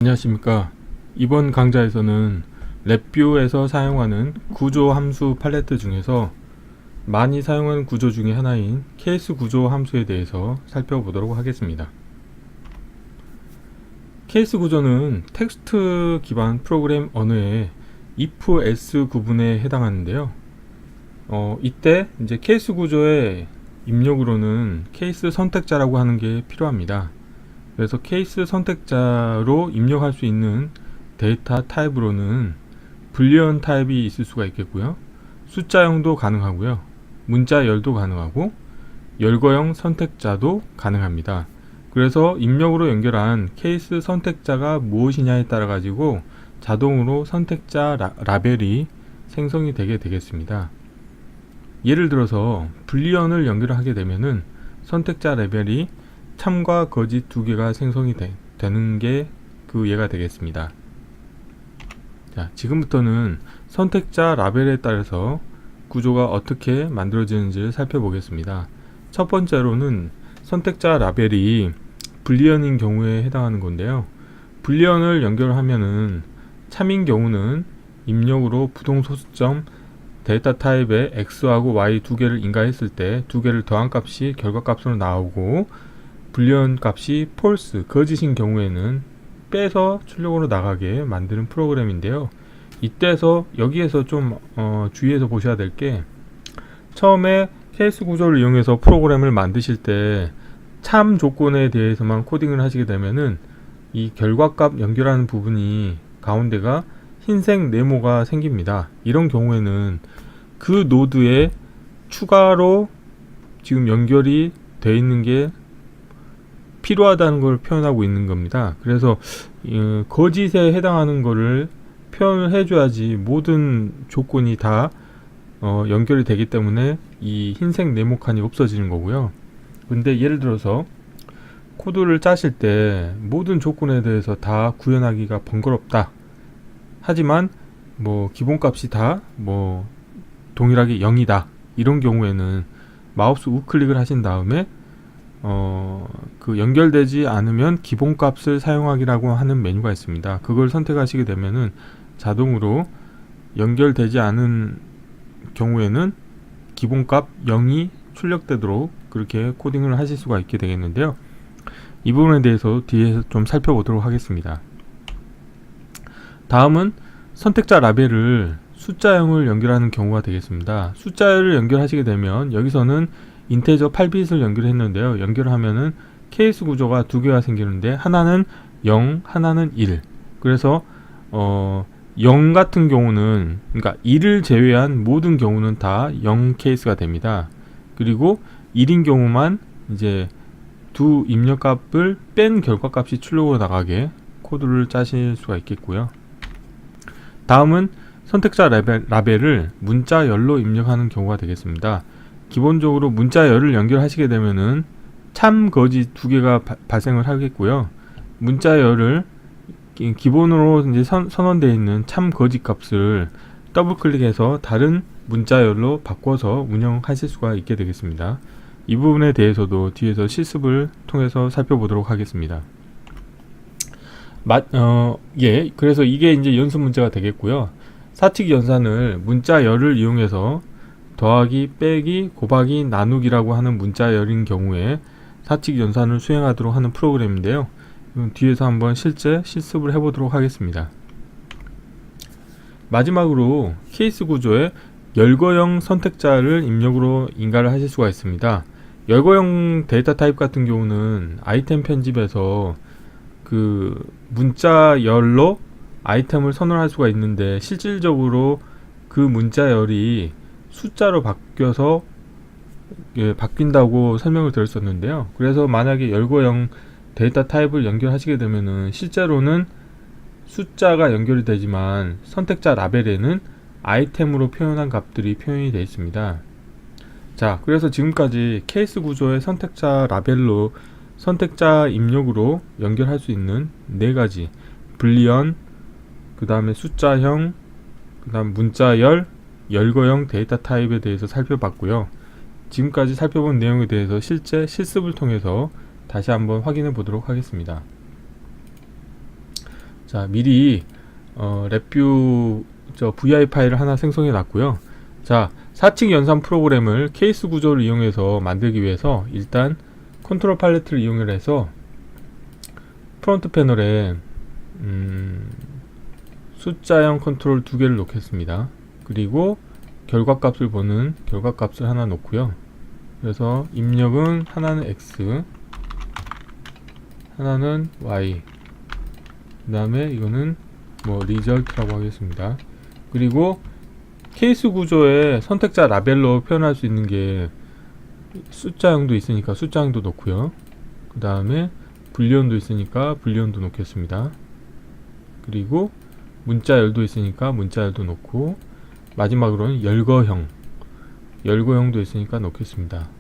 안녕하십니까. 이번 강좌에서는 랩뷰에서 사용하는 구조 함수 팔레트 중에서 많이 사용하는 구조 중에 하나인 케이스 구조 함수에 대해서 살펴보도록 하겠습니다. 케이스 구조는 텍스트 기반 프로그램 언어의 if, else 구분에 해당하는데요. 이때 이제 케이스 구조의 입력으로는 케이스 선택자라고 하는 게 필요합니다. 그래서 케이스 선택자로 입력할 수 있는 데이터 타입으로는 불리언 타입이 있을 수가 있겠고요. 숫자형도 가능하고요. 문자열도 가능하고 열거형 선택자도 가능합니다. 그래서 입력으로 연결한 케이스 선택자가 무엇이냐에 따라 가지고 자동으로 선택자 라벨이 생성이 되게 되겠습니다. 예를 들어서 불리언을 연결하게 되면은 선택자 라벨이 참과 거짓 두 개가 생성이 되는 게 그 예가 되겠습니다. 자, 지금부터는 선택자 라벨에 따라서 구조가 어떻게 만들어지는지를 살펴보겠습니다. 첫 번째로는 선택자 라벨이 불리언인 경우에 해당하는 건데요. 불리언을 연결하면은 참인 경우는 입력으로 부동소수점 데이터 타입에 x하고 y 두 개를 인가했을 때 두 개를 더한 값이 결과값으로 나오고 불리언 값이 false, 거짓인 경우에는 빼서 출력으로 나가게 만드는 프로그램인데요. 여기에서 좀 주의해서 보셔야 될 게, 처음에 케이스 구조를 이용해서 프로그램을 만드실 때 참 조건에 대해서만 코딩을 하시게 되면은 이 결과값 연결하는 부분이 가운데가 흰색 네모가 생깁니다. 이런 경우에는 그 노드에 추가로 지금 연결이 되어 있는 게 필요하다는 걸 표현하고 있는 겁니다. 그래서 거짓에 해당하는 거를 표현을 해줘야지 모든 조건이 다 연결이 되기 때문에 이 흰색 네모 칸이 없어지는 거고요. 근데 예를 들어서 코드를 짜실 때 모든 조건에 대해서 다 구현하기가 번거롭다. 하지만 뭐 기본값이 다 뭐 동일하게 0이다. 이런 경우에는 마우스 우클릭을 하신 다음에 그 연결되지 않으면 기본값을 사용하기라고 하는 메뉴가 있습니다. 그걸 선택하시게 되면은 자동으로 연결되지 않은 경우에는 기본값 0이 출력되도록 그렇게 코딩을 하실 수가 있게 되겠는데요. 이 부분에 대해서 뒤에서 좀 살펴보도록 하겠습니다. 다음은 선택자 라벨을 숫자형을 연결하는 경우가 되겠습니다. 숫자를 연결하시게 되면 여기서는 인테저 8빗을 연결했는데요. 연결하면은 케이스 구조가 두 개가 생기는데 하나는 0, 하나는 1. 그래서 0 같은 경우는, 그러니까 1을 제외한 모든 경우는 다 0 케이스가 됩니다. 그리고 1인 경우만 이제 두 입력값을 뺀 결과값이 출력으로 나가게 코드를 짜실 수가 있겠고요. 다음은 선택자 라벨을 문자열로 입력하는 경우가 되겠습니다. 기본적으로 문자열을 연결하시게 되면은 참, 거짓 두 개가 발생을 하겠고요. 문자열을 기본으로 이제 선언되어 있는 참, 거짓 값을 더블 클릭해서 다른 문자열로 바꿔서 운영하실 수가 있게 되겠습니다. 이 부분에 대해서도 뒤에서 실습을 통해서 살펴보도록 하겠습니다. 그래서 이게 이제 연습 문제가 되겠고요. 사칙 연산을 문자열을 이용해서 더하기, 빼기, 곱하기, 나누기라고 하는 문자열인 경우에 사칙 연산을 수행하도록 하는 프로그램인데요. 뒤에서 한번 실제 실습을 해보도록 하겠습니다. 마지막으로 케이스 구조에 열거형 선택자를 입력으로 인가를 하실 수가 있습니다. 열거형 데이터 타입 같은 경우는 아이템 편집에서 그 문자열로 아이템을 선언할 수가 있는데, 실질적으로 그 문자열이 숫자로 바뀌어서 바뀐다고 설명을 드렸었는데요. 그래서 만약에 열거형 데이터 타입을 연결하시게 되면은 실제로는 숫자가 연결이 되지만 선택자 라벨에는 아이템으로 표현한 값들이 표현이 되어 있습니다. 자, 그래서 지금까지 케이스 구조의 선택자 라벨로 선택자 입력으로 연결할 수 있는 네 가지, 불리언, 그 다음에 숫자형, 그 다음 문자열, 열거형 데이터 타입에 대해서 살펴봤고요. 지금까지 살펴본 내용에 대해서 실제 실습을 통해서 다시 한번 확인해 보도록 하겠습니다. 자, 미리 랩뷰 VI 파일을 하나 생성해 놨고요. 자, 4층 연산 프로그램을 케이스 구조를 이용해서 만들기 위해서 일단 컨트롤 팔레트를 이용해서 프론트 패널에 숫자형 컨트롤 두 개를 놓겠습니다. 그리고 결과값을 보는 결과값을 하나 놓고요. 그래서 입력은 하나는 X, 하나는 Y, 그 다음에 이거는 뭐 리절트라고 하겠습니다. 그리고 케이스 구조에 선택자 라벨로 표현할 수 있는 게 숫자형도 있으니까 숫자형도 놓고요. 그 다음에 불리언도 있으니까 불리언도 놓겠습니다. 그리고 문자열도 있으니까 문자열도 놓고, 마지막으로는 열거형도 있으니까 놓겠습니다.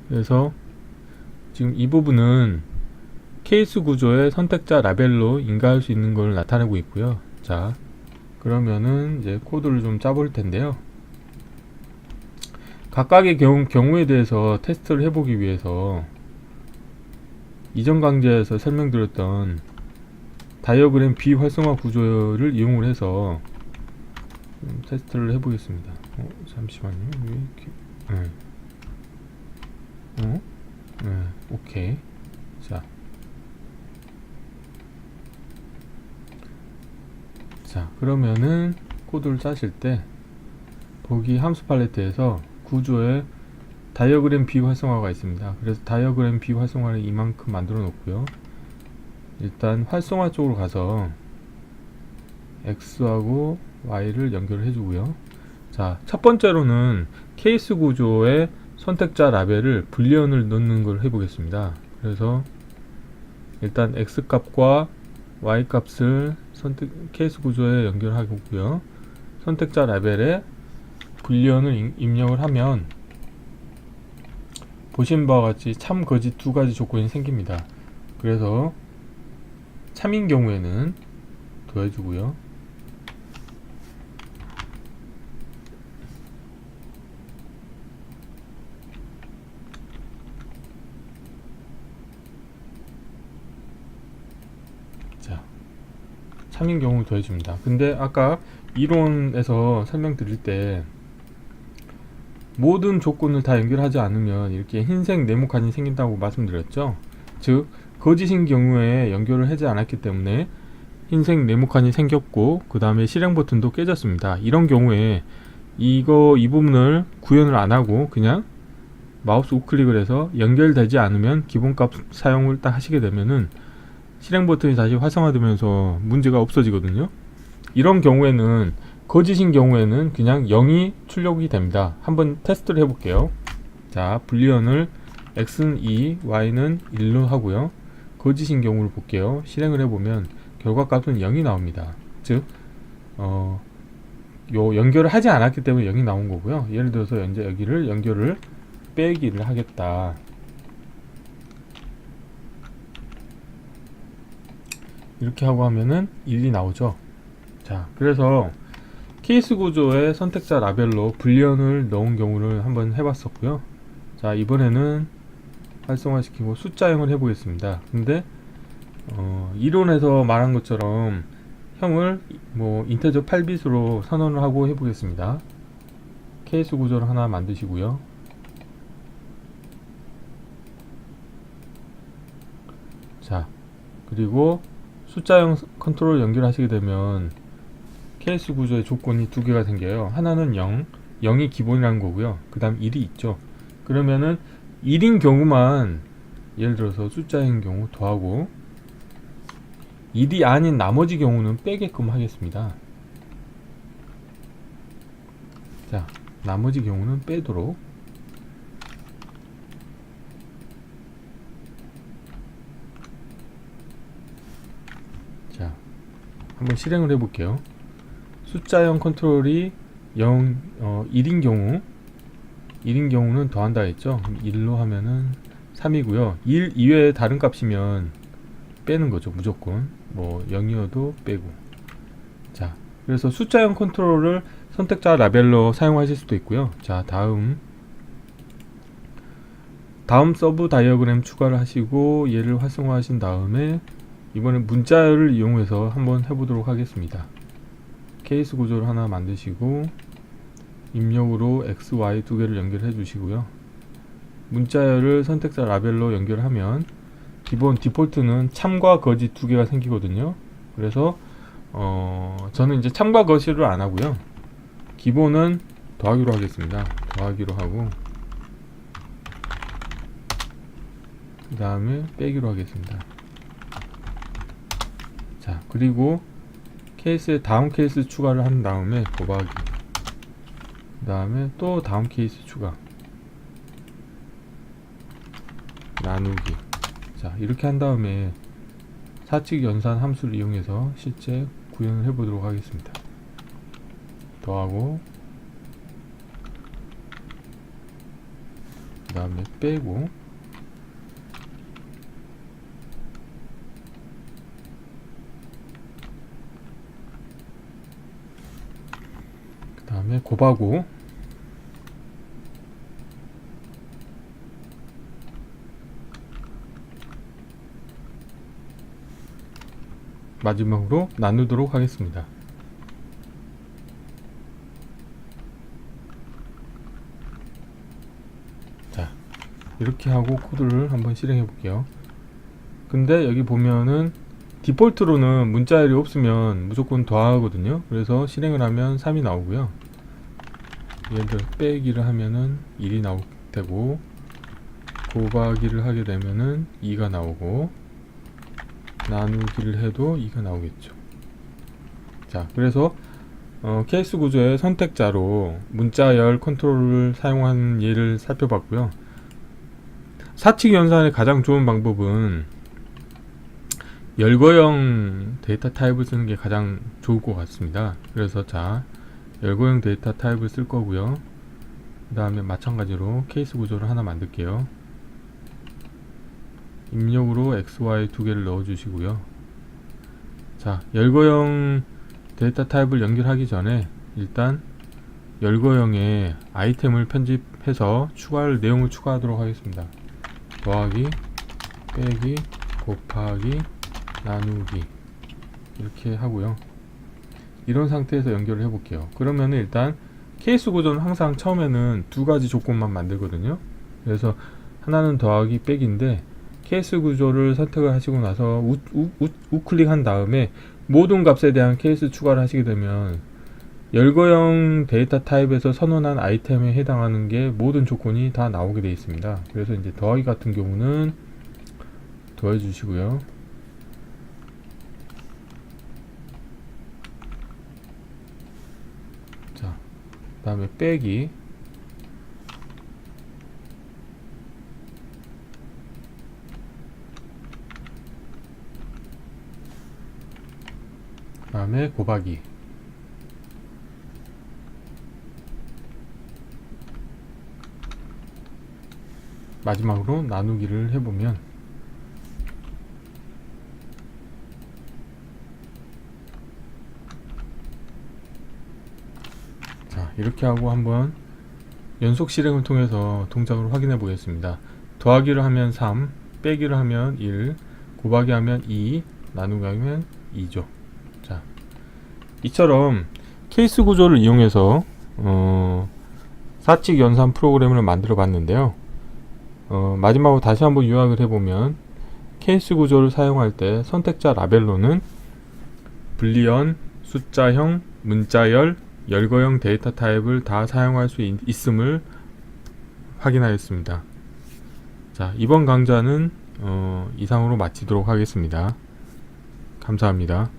그래서 지금 이 부분은 케이스 구조의 선택자 라벨로 인가할 수 있는 걸 나타내고 있고요. 자, 그러면은 이제 코드를 좀 짜볼 텐데요. 각각의 경우에 대해서 테스트를 해보기 위해서 이전 강좌에서 설명드렸던 다이어그램 비활성화 구조를 이용을 해서 좀 테스트를 해보겠습니다. 잠시만요. 왜 이렇게? 오케이. 자, 그러면은 코드를 짜실 때 보기 함수 팔레트에서 구조에 다이어그램 비활성화가 있습니다. 그래서 다이어그램 비활성화를 이만큼 만들어 놓고요. 일단 활성화 쪽으로 가서 X하고 Y를 연결을 해주고요. 자, 첫 번째로는 케이스 구조의 선택자 라벨을 불리언을 넣는 걸 해보겠습니다. 그래서 일단 X 값과 Y 값을 케이스 구조에 연결하고요. 선택자 라벨에 불리언을 입력을 하면 보신 바와 같이 참, 거짓 두 가지 조건이 생깁니다. 그래서 참인 경우에는 더해주고요. 자, 참인 경우를 더해줍니다. 근데 아까 이론에서 설명드릴 때 모든 조건을 다 연결하지 않으면 이렇게 흰색 네모칸이 생긴다고 말씀드렸죠. 즉, 거짓인 경우에 연결을 하지 않았기 때문에 흰색 네모칸이 생겼고, 그 다음에 실행 버튼도 깨졌습니다. 이런 경우에 이 부분을 구현을 안하고 그냥 마우스 우클릭을 해서 연결되지 않으면 기본값 사용을 딱 하시게 되면은 실행 버튼이 다시 활성화되면서 문제가 없어지거든요. 이런 경우에는, 거짓인 경우에는 그냥 0이 출력이 됩니다. 한번 테스트를 해볼게요. 자, 불리언을 X는 2, Y는 1로 하고요. 거짓인 경우를 볼게요. 실행을 해보면 결과값은 0이 나옵니다. 즉, 연결을 하지 않았기 때문에 0이 나온 거고요. 예를 들어서 현재 여기를 연결을 빼기를 하겠다. 이렇게 하고 하면은 1이 나오죠. 자, 그래서 케이스 구조의 선택자 라벨로 불리언을 넣은 경우를 한번 해봤었고요. 자, 이번에는 활성화시키고 숫자형을 해보겠습니다. 근데 이론에서 말한 것처럼 형을 뭐 인테저 8빗으로 선언을 하고 해보겠습니다. 케이스 구조를 하나 만드시고요. 자, 그리고 숫자형 컨트롤 연결하시게 되면 케이스 구조의 조건이 두 개가 생겨요. 하나는 0이 기본이라는 거고요. 그 다음 1이 있죠. 그러면은 1인 경우만, 예를 들어서 숫자인 경우 더하고, 1이 아닌 나머지 경우는 빼게끔 하겠습니다. 자, 나머지 경우는 빼도록. 자, 한번 실행을 해볼게요. 숫자형 컨트롤이 1인 경우는 더한다 했죠. 1로 하면은 3이고요. 1 이외에 다른 값이면 빼는 거죠. 무조건. 뭐 0이어도 빼고. 자, 그래서 숫자형 컨트롤을 선택자 라벨로 사용하실 수도 있고요. 자, 다음 서브 다이어그램 추가를 하시고 얘를 활성화하신 다음에 이번엔 문자열을 이용해서 한번 해보도록 하겠습니다. 케이스 구조를 하나 만드시고 입력으로 X, Y 두 개를 연결해 주시고요. 문자열을 선택자 라벨로 연결하면 기본 디폴트는 참과 거짓 두 개가 생기거든요. 그래서 저는 이제 참과 거짓을 안 하고요. 기본은 더하기로 하겠습니다. 더하기로 하고 그 다음에 빼기로 하겠습니다. 자, 그리고 케이스에 다음 케이스 추가를 한 다음에 곱하기, 그 다음에 또 다음 케이스 추가, 나누기. 자, 이렇게 한 다음에 사칙 연산 함수를 이용해서 실제 구현을 해 보도록 하겠습니다. 더하고 그 다음에 빼고 그 다음에 곱하고 마지막으로 나누도록 하겠습니다. 자, 이렇게 하고 코드를 한번 실행해 볼게요. 근데 여기 보면은 디폴트로는 문자열이 없으면 무조건 더하거든요. 그래서 실행을 하면 3이 나오고요. 예를 들어 빼기를 하면은 1이 나올 테고, 곱하기를 하게 되면은 2가 나오고, 나누기를 해도 2가 나오겠죠. 자, 그래서 케이스 구조의 선택자로 문자열 컨트롤을 사용한 예를 살펴봤고요. 사칙 연산의 가장 좋은 방법은 열거형 데이터 타입을 쓰는 게 가장 좋을 것 같습니다. 그래서 자, 열거형 데이터 타입을 쓸 거고요. 그 다음에 마찬가지로 케이스 구조를 하나 만들게요. 입력으로 X, Y 두 개를 넣어 주시고요. 자, 열거형 데이터 타입을 연결하기 전에 일단 열거형에 아이템을 편집해서 내용을 추가하도록 하겠습니다. 더하기, 빼기, 곱하기, 나누기 이렇게 하고요. 이런 상태에서 연결을 해 볼게요. 그러면 일단 케이스 구조는 항상 처음에는 두 가지 조건만 만들거든요. 그래서 하나는 더하기, 빼기인데 케이스 구조를 선택을 하시고 나서 우클릭한 다음에 모든 값에 대한 케이스 추가를 하시게 되면 열거형 데이터 타입에서 선언한 아이템에 해당하는 게 모든 조건이 다 나오게 되어 있습니다. 그래서 이제 더하기 같은 경우는 더해 주시고요. 자, 그 다음에 빼기, 그 다음에 곱하기, 마지막으로 나누기를 해보면 자, 이렇게 하고 한번 연속 실행을 통해서 동작을 확인해 보겠습니다. 더하기를 하면 3, 빼기를 하면 1, 곱하기 하면 2, 나누기 하면 2죠. 자, 이처럼 케이스 구조를 이용해서 사칙 연산 프로그램을 만들어 봤는데요. 마지막으로 다시 한번 요약을 해보면 케이스 구조를 사용할 때 선택자 라벨로는 불리언, 숫자형, 문자열, 열거형 데이터 타입을 다 사용할 수 있음을 확인하였습니다. 자, 이번 강좌는 이상으로 마치도록 하겠습니다. 감사합니다.